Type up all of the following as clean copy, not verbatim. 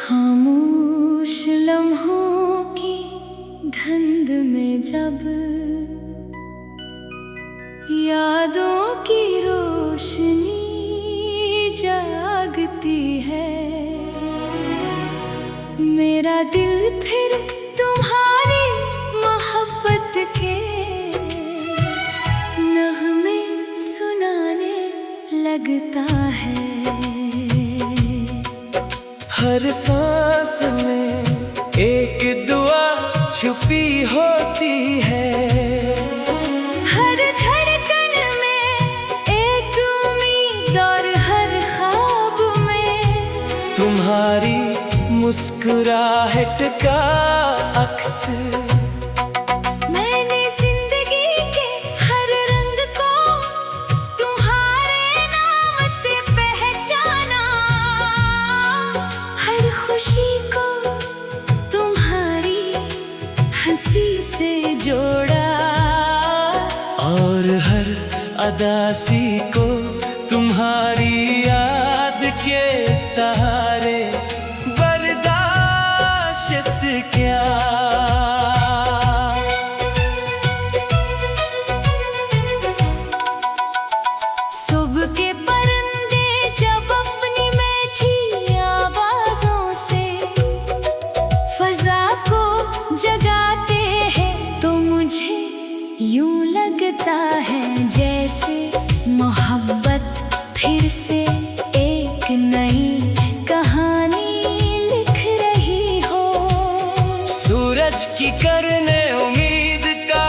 खामोश लम्हों की धुंध में जब यादों की रोशनी जागती है, मेरा दिल फिर तुम्हारी मोहब्बत के नग़मे सुनाने लगता है। हर सांस में एक दुआ छुपी होती है, हर धड़कन में एक उम्मीद और हर ख्वाब में तुम्हारी मुस्कुराहट का अक्स। मैंने जिंदगी के हर रंग को तुम्हारे नाम से पहचाना, हर खुशी को तुम्हारी हंसी से जोड़ा, और हर अदासी को तुम्हारी याद के सहारे बर्दाश्त क्या। सुबह के परिंदे जब अपनी मीठी आवाज़ों से फज़ा को जगाते हैं, तो मुझे यूं लगता है जैसे मोहब्बत फिर से एक नई कहानी लिख रही हो। सूरज की किरणें उम्मीद का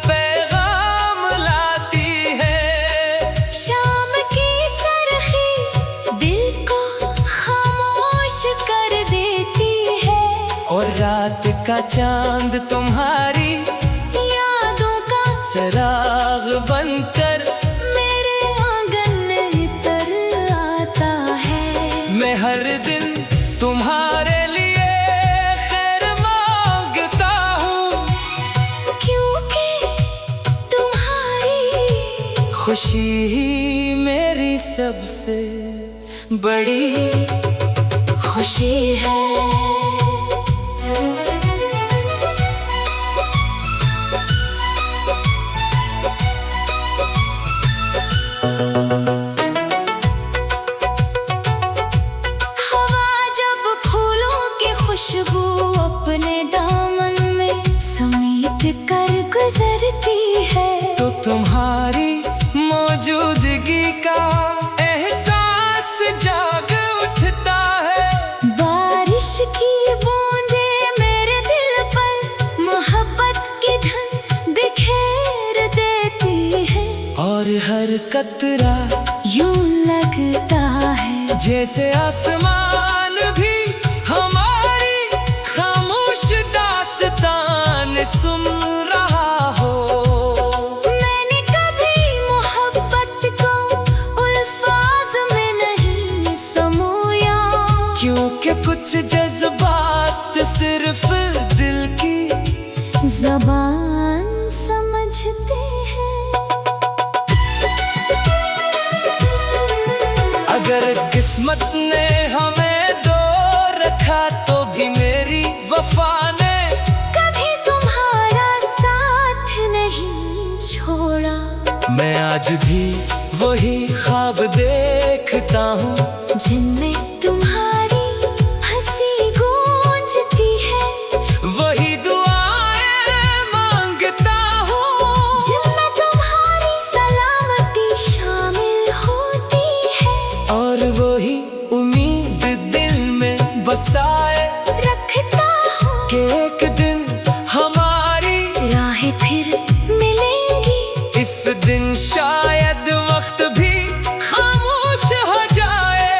पैगाम लाती है, शाम की सरखी दिल को खामोश कर देती है, और रात का चांद तुम्हारी यादों का चिराग बनकर मेरे आंगन में तर आता है। मैं हर दिन तुम्हारे लिए खैर मांगता हूँ, क्योंकि तुम्हारी खुशी ही मेरी सबसे बड़ी खुशी है। हवा जब फूलों की खुशबू अपने दामन में समेट कर गुजरती है, तो तुम्हारी मौजूदगी का एहसास जाग उठता है। बारिश की बूंदें मेरे दिल पर मोहब्बत की धुन बिखेर देती है, और हर कतरा यूं लगता है जैसे आसमान भी हमारी खामोश दास्तान सुन रहा हो। मैंने कभी मोहब्बत को अल्फाज में नहीं समोया, क्योंकि कुछ जज्बात सिर्फ दिल की ज़बान समझते हैं। अगर किस्मत ने हमें दो रखा, तो भी मेरी वफा ने कभी तुम्हारा साथ नहीं छोड़ा। मैं आज भी वही ख्वाब देखता हूँ, जिनमें तुम्हारी हंसी गूंजती है, वही दुआएं मांगता हूँ, जिनमें तुम्हारी सलामती शामिल होती है, और वही उम्मीद दिल में बसाए रखता हूँ कि एक दिन हमारी राहें फिर मिलेंगी। इस दिन शायद वक्त भी खामोश हो जाए,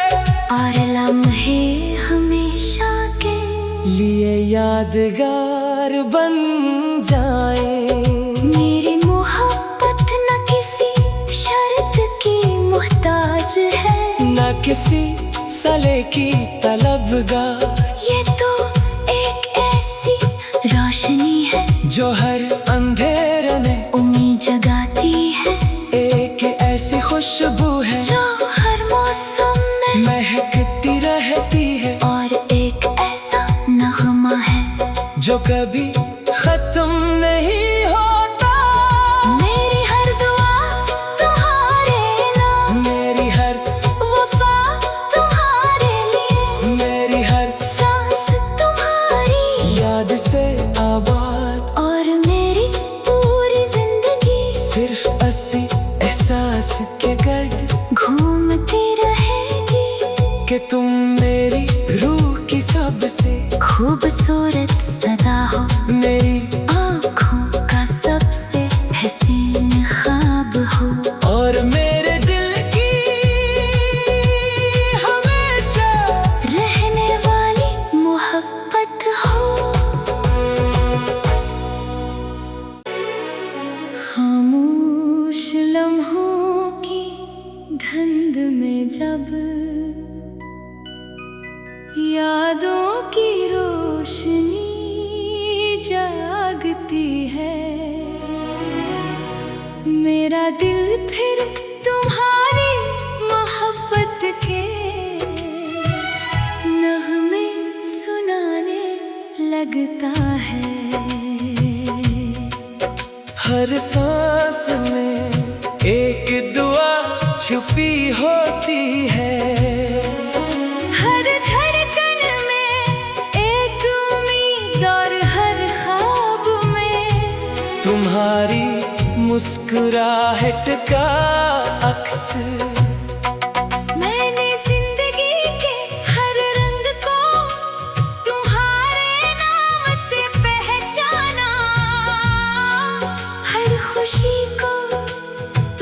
और लम्हे हमेशा के लिए यादगार बन जाए। मेरी मोहब्बत न किसी शर्त की मोहताज है, न किसी सले की तलबगार, ये तो एक ऐसी रोशनी है जो हर अंधेरे में उम्मीद जगाती है, एक ऐसी खुशबू है जो हर मौसम में महकती रहती है, और एक कभी खत्म नहीं होता। मेरी हर दुआ तुम्हारे नाम, मेरी हर वफा तुम्हारे लिए, मेरी हर सांस तुम्हारी याद से आबाद। और मेरी पूरी जिंदगी सिर्फ अस्सी एहसास के गर्द घूमती रहेगी कि तुम मेरी रूह की सबसे खूबसूरत सदा हो, मेरी आँखों का सबसे हसीन ख्वाब हो, और मेरे दिल की हमेशा रहने वाली मोहब्बत हो। खामोश लम्हों की धुंध में जब यादों की रोशनी जागती है, मेरा दिल फिर तुम्हारी मोहब्बत के नग़मे सुनाने लगता है। हर सांस में एक दुआ छुपी होती है। हर धड़कन में एक उम्मीद और हर ख्वाब में तुम्हारी मुस्कुराहट का अक्स। मैंने जिंदगी के हर रंग को तुम्हारे नाम से पहचाना, हर खुशी को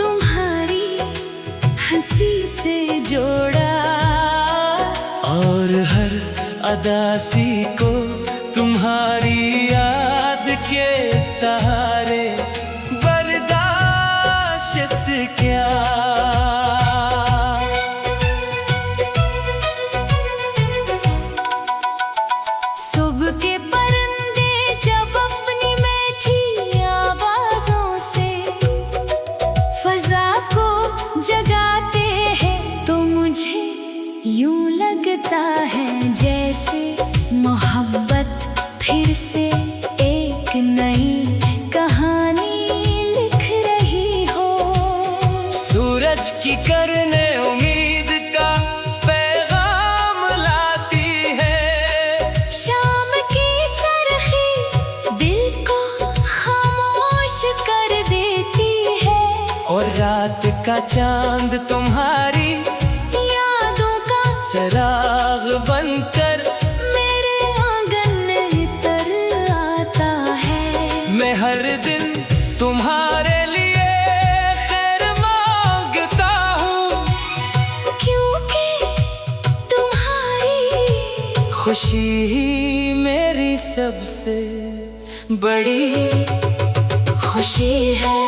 तुम्हारी हंसी से जोड़ा, और हर अदासी को तुम्हारी याद के सहारे बर्दाश्त क्या। सुबह के परिंदे जब अपनी मीठी आवाजों से फजा को जगाते हैं, तो मुझे यूं लगता है जैसे मोहब्बत फिर से एक नई कहानी लिख रही हो। सूरज की किरणें उम्मीद का पैगाम लाती है, शाम की सरखी दिल को खामोश कर देती है, और रात का चांद तुम्हारी यादों का चिराग बनकर मेरे आंगन में तर आता है। मैं हर दिन तुम्हारे लिए खैर मांगता हूँ, क्योंकि तुम्हारी खुशी ही मेरी सबसे बड़ी खुशी है।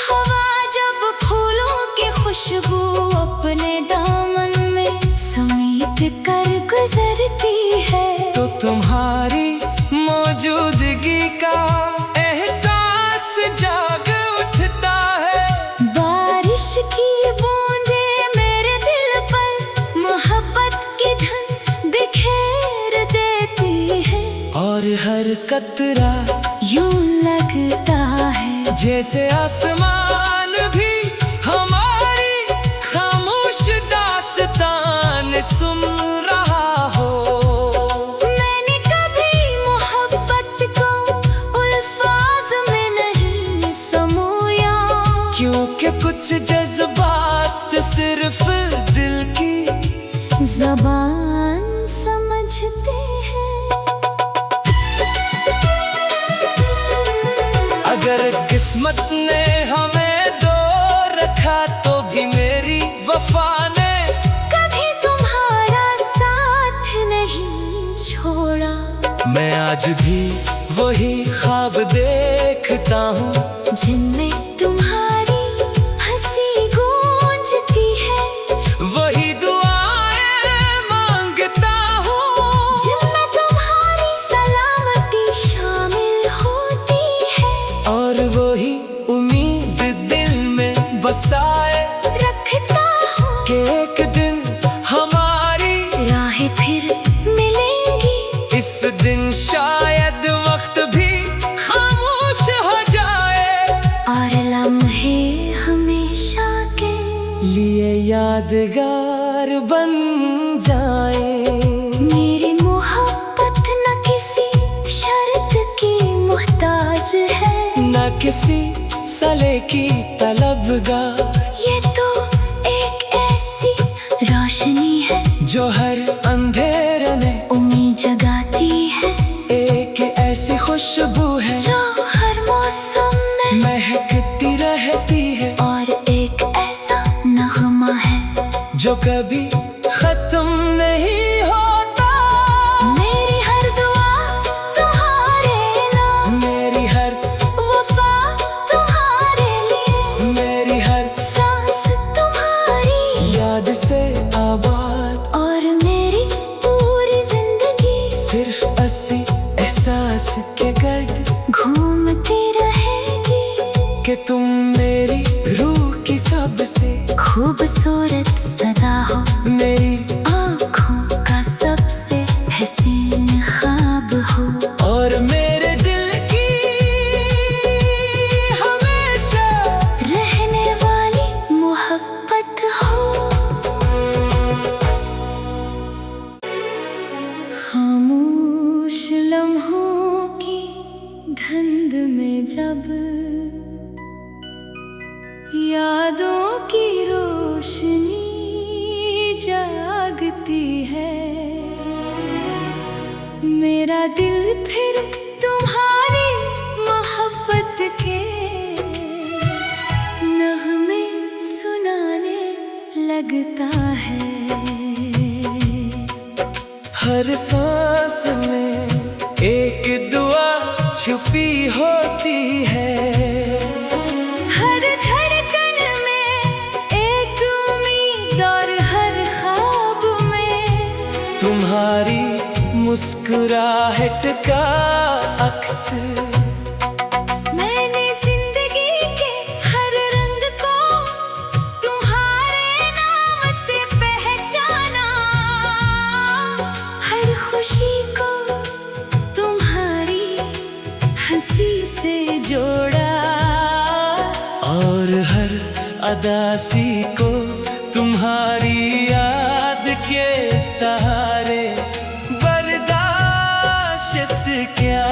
हवा जब फूलों की खुशबू अपने दामन में समेट कर गुजरती है, तो तुम्हारी मौजूदगी का एहसास जाग उठता है। बारिश की बूंदें मेरे दिल पर मोहब्बत की धुन बिखेर देती है, और हर कतरा यूं लगता है जैसे आसमान भी हमारी खामोश दास्तान सुन रहा हो। मैंने कभी मोहब्बत को अल्फाज में नहीं समोया, क्योंकि कुछ जज्बात सिर्फ दिल की ज़बान समझते हैं। अगर किस्मत ने हमें दो रखा तो भी मेरी वफा ने कभी तुम्हारा साथ नहीं छोड़ा। मैं आज भी वही ख्वाब देखता हूँ, जिनमें तुम्हारी हंसी गूंजती है, वही दुआएं मांगता हूँ, जिनमें तुम्हारी सलामती शामिल होती है। बसाए रखता हूँ कि एक दिन हमारी राहें फिर मिलेंगी। इस दिन शायद वक्त भी खामोश हो जाए और लम्हे हमेशा के लिए यादगार बन जाए। मेरी मोहब्बत न किसी शर्त की मोहताज है, न किसी सले की तलबगार, ये तो एक ऐसी रोशनी है जो हर अंधेरे में उम्मीद जगाती है। एक ऐसी खुशबू है जो हर मौसम में महकती रहती है, और एक ऐसा नगमा है जो कभी खत्म नहीं होता। मेरी हर दुआ तुम्हारे नाम, मेरी हर वफा तुम्हारे लिए, मेरी हर सांस तुम्हारी याद से आबाद, और मेरी पूरी जिंदगी सिर्फ अस्सी एहसास के गर्द घूमती रहेगी। कि तुम मेरी रूह की सबसे खूबसूरत सदा हो, मेरी आँखों का सबसे हसीन ख्वाब हो, और मेरे दिल की हमेशा रहने वाली मोहब्बत हो। खामोश लम्हों की धुंध में जब यादों की रोशनी जागती है, मेरा दिल फिर तुम्हारी मोहब्बत के नगमे सुनाने लगता है। हर सांस में एक दुआ छुपी होती है, हर धड़कन में एक उम्मीद, और हर ख्वाब में तुम्हारी मुस्कुराहट का अक्स। मैंने जिंदगी के हर रंग को तुम्हारे नाम से पहचाना, हर खुशी को तुम्हारी हंसी से जोड़ा, और हर अदासी को तुम्हारी याद के सहारे बर्दाश्त क्या।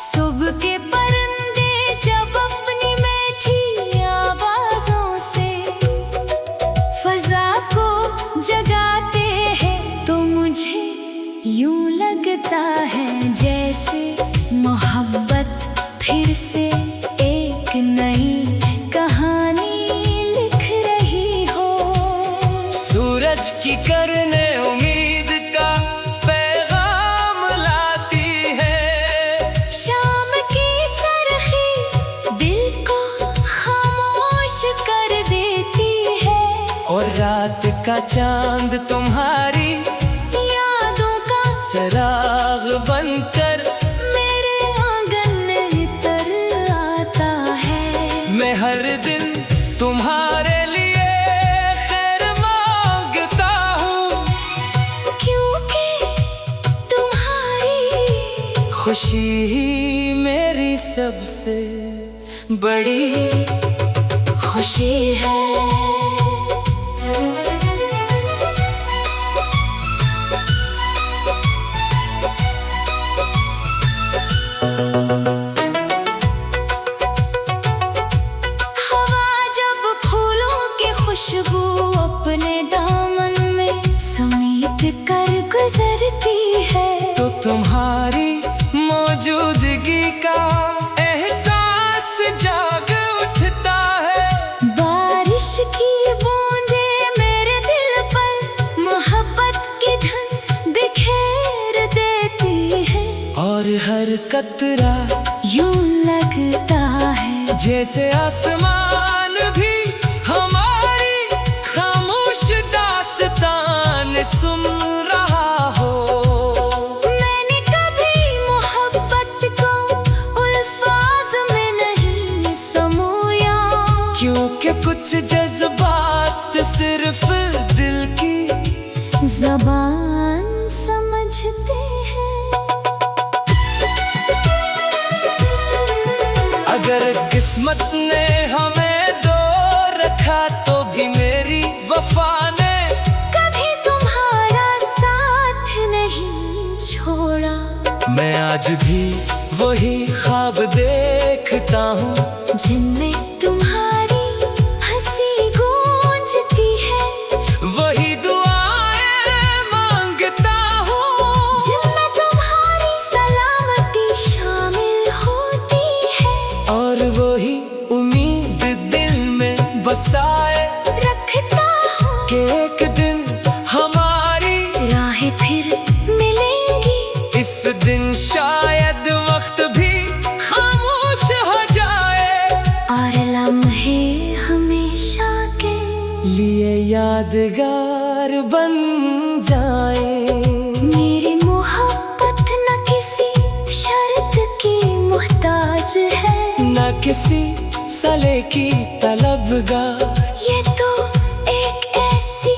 सुबह के परिंदे जब अपनी मीठी आवाजों से फजा को जगाते हैं, तो मुझे यूं लगता है जैसे मोहब्बत फिर से एक नई कहानी लिख रही हो। सूरज की करने उम्मीद का पैगाम लाती है, शाम की सरखी दिल को खामोश कर देती है, और रात का चांद तुम्हारी यादों का चराग बनकर मेरे आंगन में नितर आता है। मैं हर दिन तुम्हारे लिए खैर मांगता हूँ, क्योंकि तुम्हारी खुशी ही मेरी सबसे बड़ी खुशी है। हवा जब फूलों की खुशबू अपने दामन में समेट कर गुजरती है, तो तुम्हारी मौजूदगी का एहसास जाग उठता है। बारिश की बूंदें मेरे दिल पर मोहब्बत की धुन बिखेर देती है, और हर कतरा यूं लगता है जैसे आसमान भी हमारी खामोश दास्तान सुन रहा हो। मैंने कभी किस्मत ने हमें दो रखा तो भी मेरी वफा ने कभी तुम्हारा साथ नहीं छोड़ा। मैं आज भी वही ख्वाब देखता हूँ जिनमें तुम्हारी हंसी गूंजती है, वही दुआएं मांगता हूँ जिनमें तुम्हारी सलामती शामिल होती है। और वही उम्मीद दिल में बसाए रखता हूँ कि एक दिन हमारी राहें फिर मिलेंगी। इस दिन शायद वक्त भी खामोश हो जाए और लम्हे हमेशा के लिए यादगार बन जाए। मेरी मोहब्बत न किसी शर्त की मोहताज है, न किसी सले की तलबगार, ये तो एक ऐसी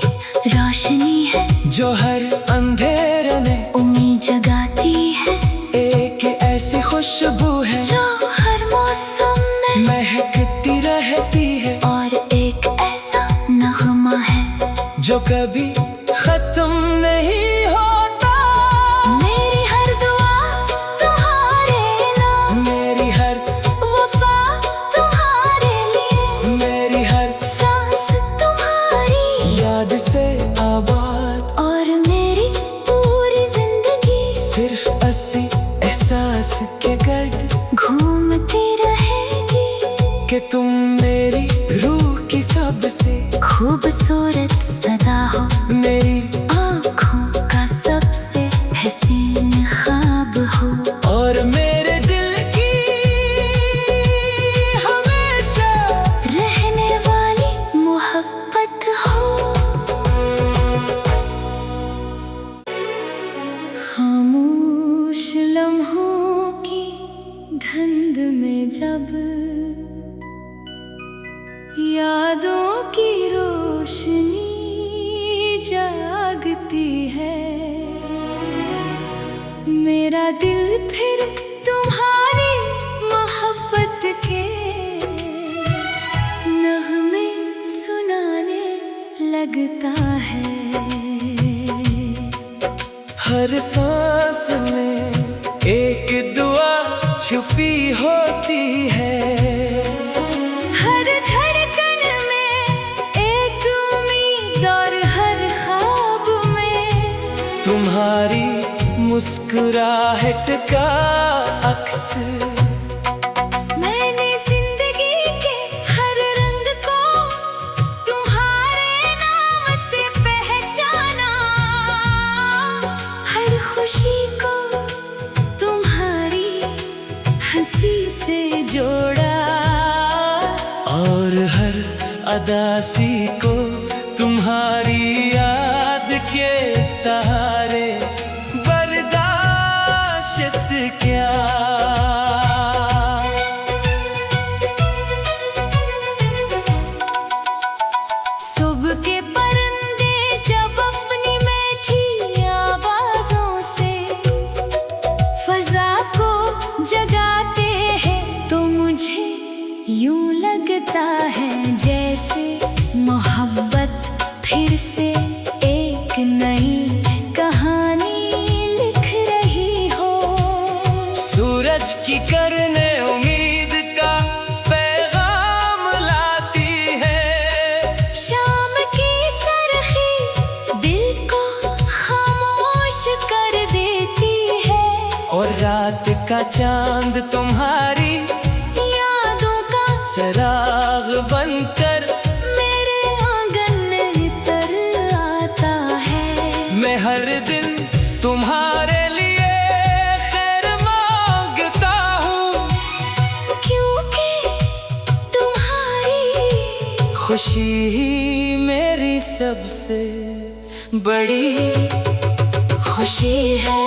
रोशनी है जो हर अंधेरे में उम्मीद जगाती है। एक ऐसी खुशबू है जो हर मौसम में महकती रहती है, और एक ऐसा नगमा है जो कभी खत्म नहीं होता। मेरी हर दुआ तुम्हारे नाम, मेरी हर वफा तुम्हारे लिए, मेरी हर सांस तुम्हारी याद से आबाद, और मेरी पूरी जिंदगी सिर्फ अस्सी एहसास के गर्द घूमती रहेगी। कि तुम मेरी रूह की सबसे खूबसूरत सदा हो, मेरी आँखों का सबसे हसीन ख्वाब हो, और मेरे दिल की हमेशा रहने वाली मोहब्बत हो। खामोश लम्हों की धुंध में जब यादों की रोशनी जागती है, मेरा दिल फिर तुम्हारी मोहब्बत के नगमे सुनाने लगता है। हर सांस में एक दुआ छुपी होती है, हर धड़कन में एक उम्मीद और हर ख्वाब में तुम्हारी मुस्कुराहट का अक्स। मैंने जिंदगी के हर रंग को तुम्हारे नाम से पहचाना, हर खुशी को तुम्हारी हंसी से जोड़ा, और हर अदासी को तुम्हारी याद के सहारे बर्दाश्त क्या। सुबह के परिंदे जब अपनी मीठी आवाजों से फजा को जगाते हैं, तो मुझे यूं लगता है जैसे मोहब्बत फिर से एक नई कहानी लिख रही हो। सूरज की करने उम्मीद का पैगाम लाती है, शाम की सरखी दिल को खामोश कर देती है, और रात का चांद तुम्हारी यादों का चराग बनकर मेरे आंगन में नितर आता है। मैं हर दिन तुम्हारे लिए खैर मांगता हूँ, क्योंकि तुम्हारी खुशी ही मेरी सबसे बड़ी खुशी है।